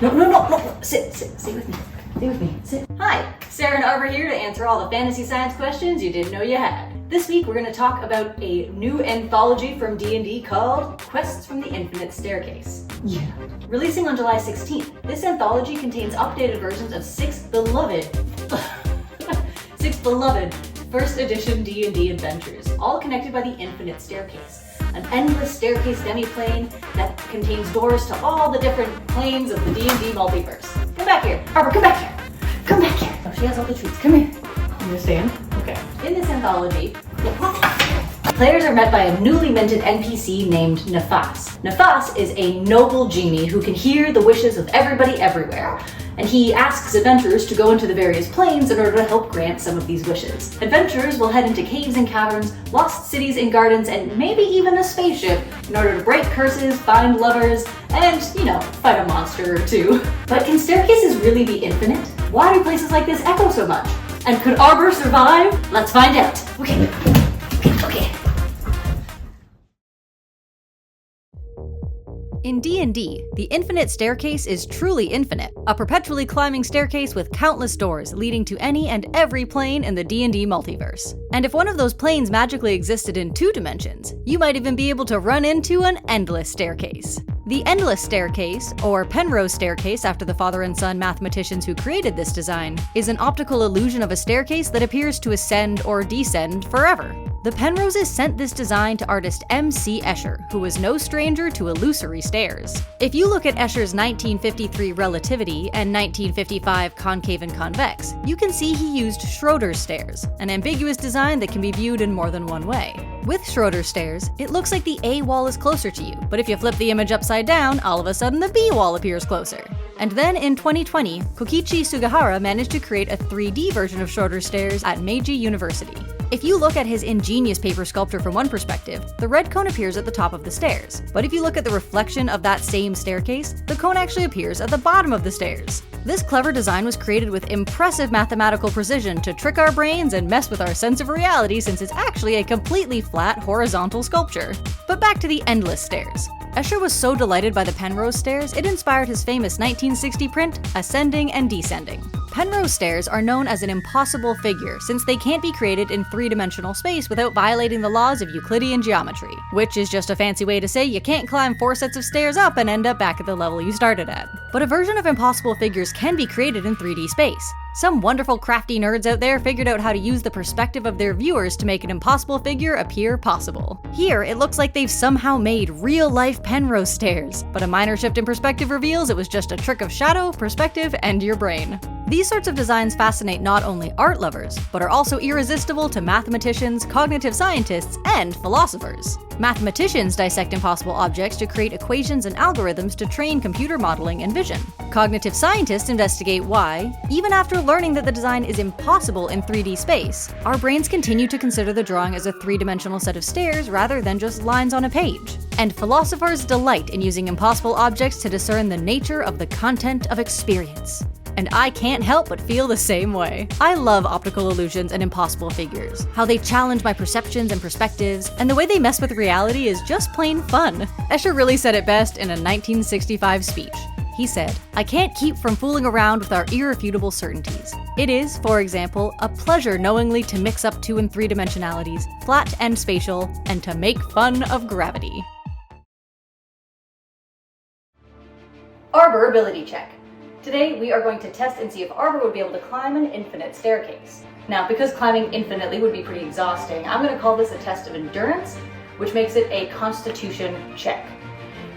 No. Sit with me. Stay with me. Sit. Hi, Sarah and Arbor here to answer all the fantasy science questions you didn't know you had. This week we're going to talk about a new anthology from D&D called Quests from the Infinite Staircase. Yeah. Releasing on July 16th, this anthology contains updated versions of six beloved first edition D&D adventures, all connected by the Infinite Staircase. An endless staircase demi-plane that contains doors to all the different planes of the D&D multiverse. Come back here. Arbor, come back here. Come back here. Oh, she has all the treats. Come here. You understand? Okay. In this anthology, players are met by a newly minted NPC named Nefas. Nefas is a noble genie who can hear the wishes of everybody everywhere, and he asks adventurers to go into the various planes in order to help grant some of these wishes. Adventurers will head into caves and caverns, lost cities and gardens, and maybe even a spaceship in order to break curses, find lovers, and, fight a monster or two. But can staircases really be infinite? Why do places like this echo so much? And could Arbor survive? Let's find out. Okay. In D&D, the infinite staircase is truly infinite, a perpetually climbing staircase with countless doors leading to any and every plane in the D&D multiverse. And if one of those planes magically existed in 2 dimensions, you might even be able to run into an endless staircase. The Endless Staircase, or Penrose Staircase after the father and son mathematicians who created this design, is an optical illusion of a staircase that appears to ascend or descend forever. The Penroses sent this design to artist M.C. Escher, who was no stranger to illusory stairs. If you look at Escher's 1953 Relativity and 1955 Concave and Convex, you can see he used Schroeder's stairs, an ambiguous design that can be viewed in more than one way. With Schroeder's stairs, it looks like the A wall is closer to you, but if you flip the image upside down, all of a sudden the B wall appears closer. And then in 2020, Kokichi Sugihara managed to create a 3D version of Schroeder's stairs at Meiji University. If you look at his ingenious paper sculpture from one perspective, the red cone appears at the top of the stairs. But if you look at the reflection of that same staircase, the cone actually appears at the bottom of the stairs. This clever design was created with impressive mathematical precision to trick our brains and mess with our sense of reality, since it's actually a completely flat horizontal sculpture. But back to the endless stairs. Escher was so delighted by the Penrose stairs, it inspired his famous 1960 print, Ascending and Descending. Penrose stairs are known as an impossible figure, since they can't be created in 3-dimensional space without violating the laws of Euclidean geometry, which is just a fancy way to say you can't climb 4 sets of stairs up and end up back at the level you started at. But a version of impossible figures can be created in 3D space. Some wonderful crafty nerds out there figured out how to use the perspective of their viewers to make an impossible figure appear possible. Here, it looks like they've somehow made real-life Penrose stairs, but a minor shift in perspective reveals it was just a trick of shadow, perspective, and your brain. These sorts of designs fascinate not only art lovers, but are also irresistible to mathematicians, cognitive scientists, and philosophers. Mathematicians dissect impossible objects to create equations and algorithms to train computer modeling and vision. Cognitive scientists investigate why, even after learning that the design is impossible in 3D space, our brains continue to consider the drawing as a 3-dimensional set of stairs rather than just lines on a page. And philosophers delight in using impossible objects to discern the nature of the content of experience. And I can't help but feel the same way. I love optical illusions and impossible figures, how they challenge my perceptions and perspectives, and the way they mess with reality is just plain fun. Escher really said it best in a 1965 speech. He said, "I can't keep from fooling around with our irrefutable certainties. It is, for example, a pleasure knowingly to mix up 2 and 3 dimensionalities, flat and spatial, and to make fun of gravity." Arbor ability check. Today, we are going to test and see if Arbor would be able to climb an infinite staircase. Now, because climbing infinitely would be pretty exhausting, I'm going to call this a test of endurance, which makes it a constitution check.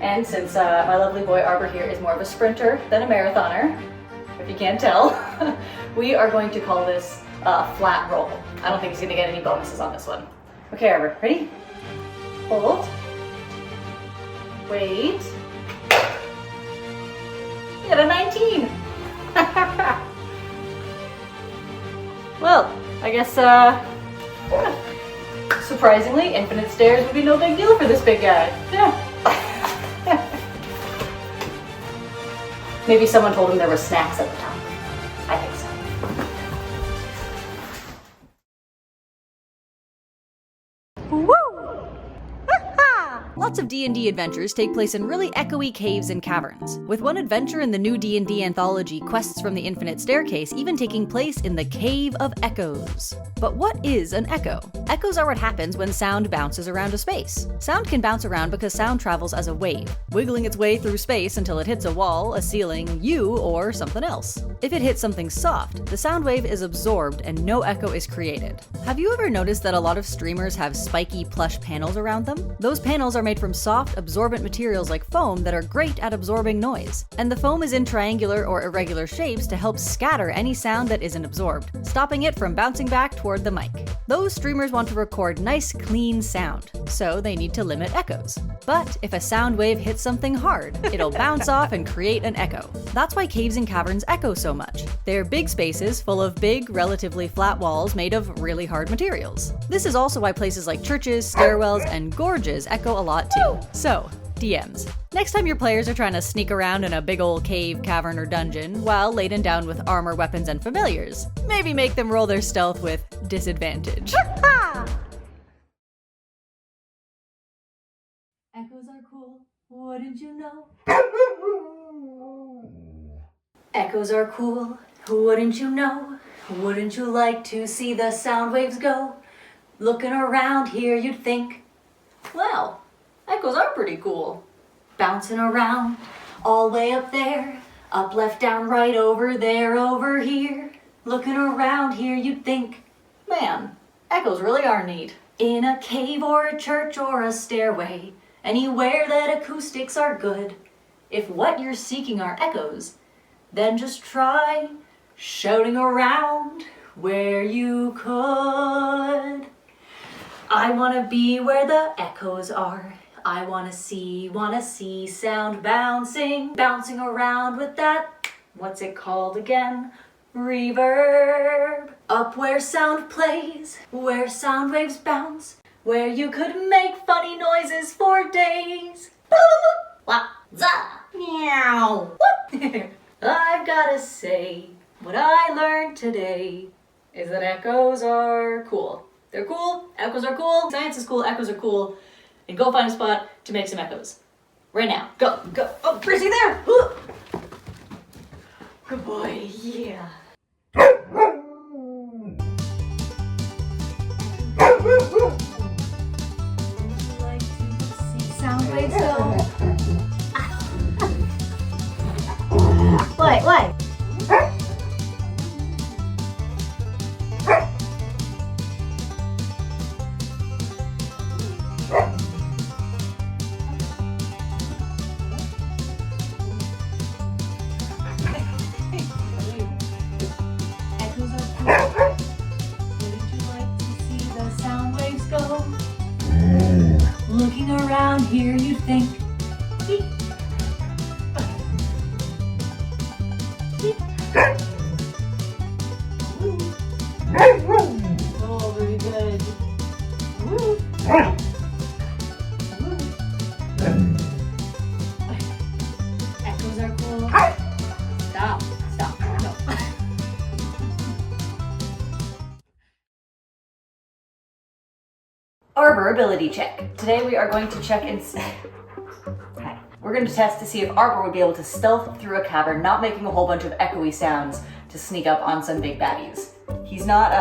And since my lovely boy Arbor here is more of a sprinter than a marathoner, if you can't tell, we are going to call this a flat roll. I don't think he's going to get any bonuses on this one. Okay, Arbor, ready? Hold. Wait. You got a 19! Well, I guess, surprisingly, infinite stairs would be no big deal for this big guy. Yeah. Maybe someone told him there were snacks at the top. I think so. Woo! Ha-ha! Lots of D&D adventures take place in really echoey caves and caverns, with one adventure in the new D&D anthology Quests from the Infinite Staircase even taking place in the Cave of Echoes. But what is an echo? Echoes are what happens when sound bounces around a space. Sound can bounce around because sound travels as a wave, wiggling its way through space until it hits a wall, a ceiling, you, or something else. If it hits something soft, the sound wave is absorbed and no echo is created. Have you ever noticed that a lot of streamers have spiky plush panels around them? Those panels are made from soft, absorbent materials like foam that are great at absorbing noise. And the foam is in triangular or irregular shapes to help scatter any sound that isn't absorbed, stopping it from bouncing back toward the mic. Those streamers want to record nice, clean sound, so they need to limit echoes. But if a sound wave hits something hard, it'll bounce off and create an echo. That's why caves and caverns echo so much. They're big spaces full of big, relatively flat walls made of really hard materials. This is also why places like churches, stairwells, and gorges echo a lot too. So, DMs. Next time your players are trying to sneak around in a big old cave, cavern, or dungeon while laden down with armor, weapons, and familiars, maybe make them roll their stealth with disadvantage. Echoes are cool, wouldn't you know? Echoes are cool, wouldn't you know? Wouldn't you like to see the sound waves go? Looking around here you'd think, well, echoes are pretty cool. Bouncing around, all way up there, up, left, down, right, over there, over here. Looking around here you'd think, man, echoes really are neat. In a cave or a church or a stairway, anywhere that acoustics are good. If what you're seeking are echoes, then just try shouting around where you could. I wanna be where the echoes are. I wanna see sound bouncing around with that, what's it called again? Reverb. Up where sound plays, where sound waves bounce, where you could make funny noises for days. Wah, za, meow. I've gotta say, what I learned today is that echoes are cool. They're cool, echoes are cool, science is cool, echoes are cool, and go find a spot to make some echoes. Right now, go, go. Oh, Chrissy there! Good boy, yeah. Like to see sound waves go. What? Looking around here, you think, beep. Beep. Oh, very good. Woo. Woo. Echoes are cool. Stop. No. Arbor ability check. Today we are going to check in. Okay. We're going to test to see if Arbor would be able to stealth through a cavern, not making a whole bunch of echoey sounds to sneak up on some big baddies. He's not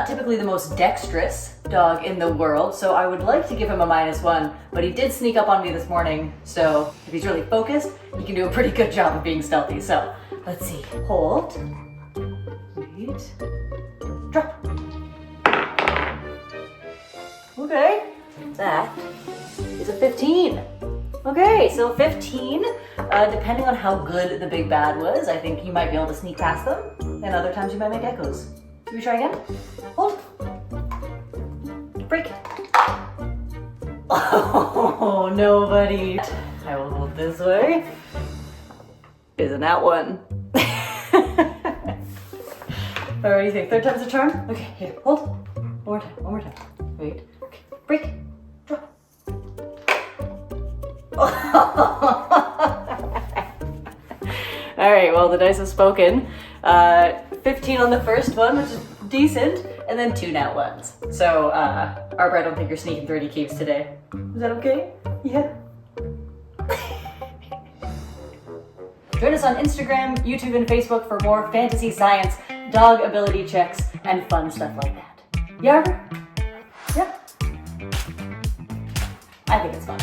typically the most dexterous dog in the world, so I would like to give him a -1, but he did sneak up on me this morning, so if he's really focused, he can do a pretty good job of being stealthy. So, let's see. Hold. Wait. Drop. Okay, that is a 15. Okay, so 15, depending on how good the big bad was, I think you might be able to sneak past them, and other times you might make echoes. Should we try again? Hold. Break. Oh, nobody. I will hold this way. Isn't that one? All right, you think third time's a charm? Okay, here, hold. One more time. Wait. Okay, break. Drop. All right, well, the dice have spoken. 15 on the first one, which is decent, and then 2 nat ones. So, Arbor, I don't think you're sneaking through any caves today. Is that okay? Yeah. Join us on Instagram, YouTube, and Facebook for more fantasy science, dog ability checks, and fun stuff like that. Yeah, Arbor? Yeah? I think it's fun.